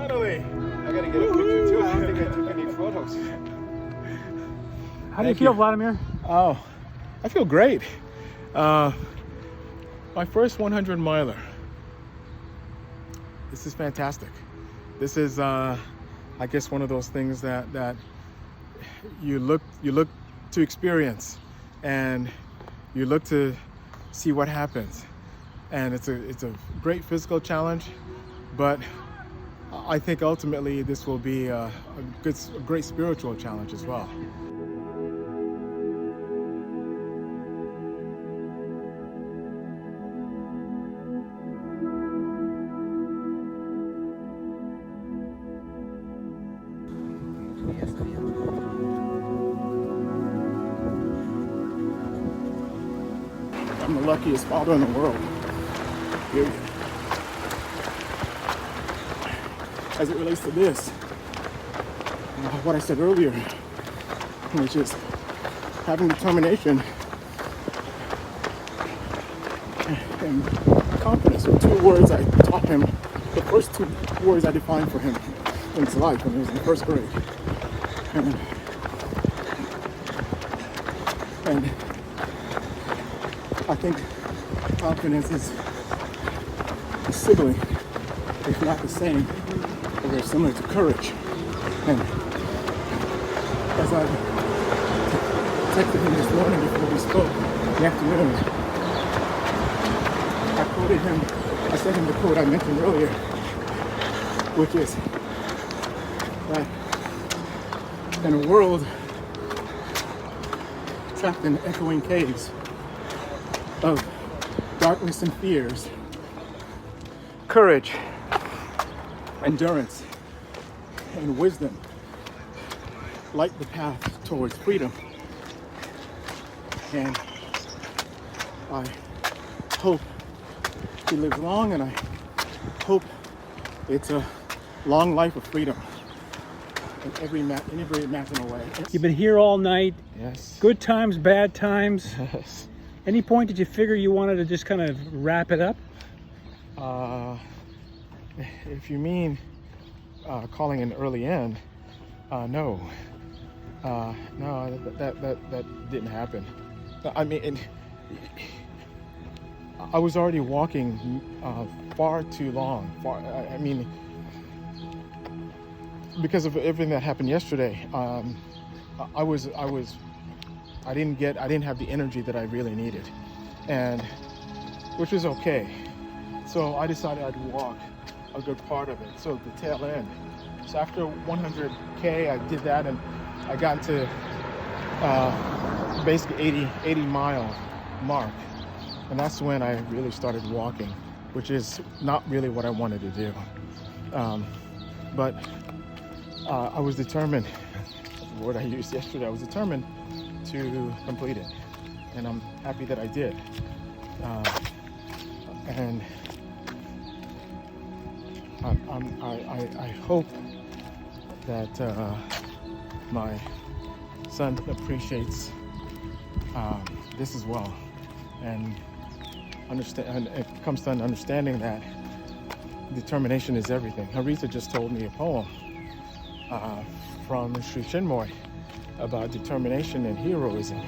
Finally! I gotta get a picture too. I don't think I took any photos. How do you feel, Vladimir? Oh, I feel great. My first 100 miler. This is fantastic. This is, I guess, one of those things that you look to experience, and you look to see what happens. And it's a great physical challenge, but I think ultimately this will be a great spiritual challenge as well. I'm the luckiest father in the world. Period. As it relates to this, what I said earlier, which is having determination and confidence are two words I taught him, the first two words I defined for him in his life when he was in first grade. And I think confidence is a sibling, if not the same, but very similar to courage. And as I texted him this morning before we spoke in the afternoon, I quoted him, I sent him the quote I mentioned earlier, which is that in a world trapped in echoing caves of darkness and fears, courage, endurance, and wisdom light the path towards freedom. And I hope he lives long, and I hope it's a long life of freedom in every imaginable way. You've been here all night. Yes. Good times, bad times. Yes. Any point did you figure you wanted to just kind of wrap it up? If you mean calling an early end, no. No, that didn't happen. I mean, I was already walking far too long. I mean, because of everything that happened yesterday, I didn't have the energy that I really needed, and which was okay. So I decided I'd walk a good part of it, so the tail end. So after 100K, I did that, and I got to basically 80 mile mark, and that's when I really started walking, which is not really what I wanted to do. But I was determined, the word I used yesterday, I was determined to complete it, and I'm happy that I did. And I hope that my son appreciates this as well, and it comes to an understanding that determination is everything. Haritha just told me a poem from Sri Chinmoy about determination and heroism.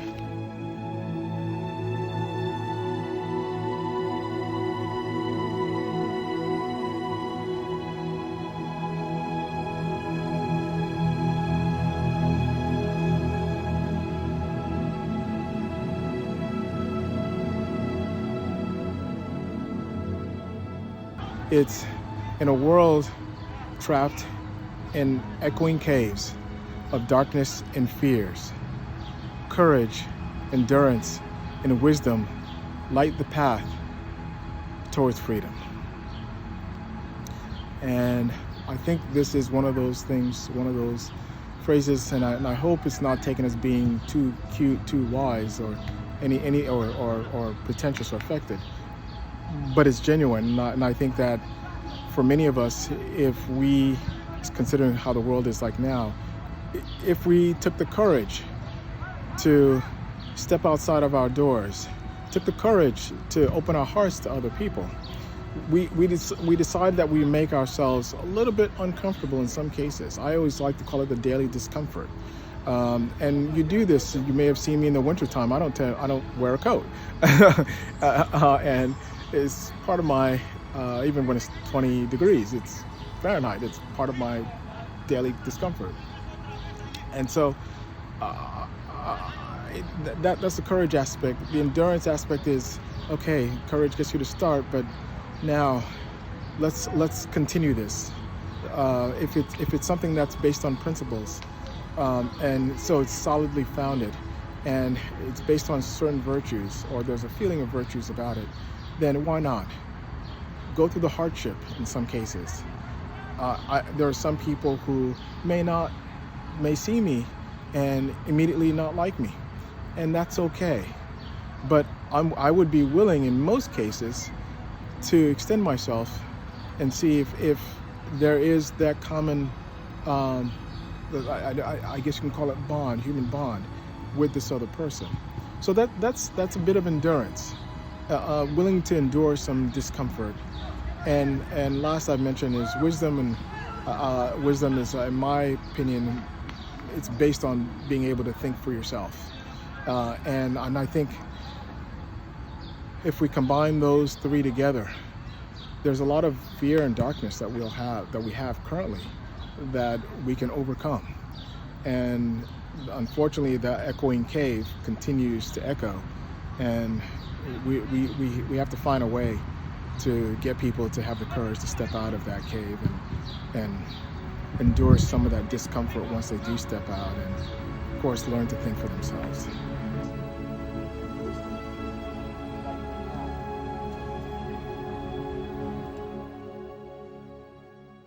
It's in a world trapped in echoing caves of darkness and fears. Courage, endurance, and wisdom light the path towards freedom. And I think this is one of those things, one of those phrases, and I hope it's not taken as being too cute, too wise, or or pretentious or affected. But it's genuine, and I think that for many of us, if we, considering how the world is like now, if we took the courage to step outside of our doors, took the courage to open our hearts to other people, we decide that we make ourselves a little bit uncomfortable in some cases. I always like to call it the daily discomfort. And you do this. You may have seen me in the wintertime. I don't wear a coat, and it's part of my even when it's 20 degrees, it's Fahrenheit. It's part of my daily discomfort. And so that's the courage aspect. The endurance aspect is okay. Courage gets you to start, but now let's continue this. If it's something that's based on principles, and so it's solidly founded, and it's based on certain virtues, or there's a feeling of virtues about it, then why not go through the hardship in some cases? There are some people who may see me and immediately not like me, and that's okay. But I would be willing in most cases to extend myself and see if there is that common, I guess you can call it bond, human bond, with this other person. So that's a bit of endurance, willing to endure some discomfort. And last I've mentioned is wisdom, and wisdom is, in my opinion, it's based on being able to think for yourself. And I think if we combine those three together, there's a lot of fear and darkness that we have currently that we can overcome. And unfortunately, the echoing cave continues to echo, and we have to find a way to get people to have the courage to step out of that cave and endure some of that discomfort once they do step out, and of course learn to think for themselves.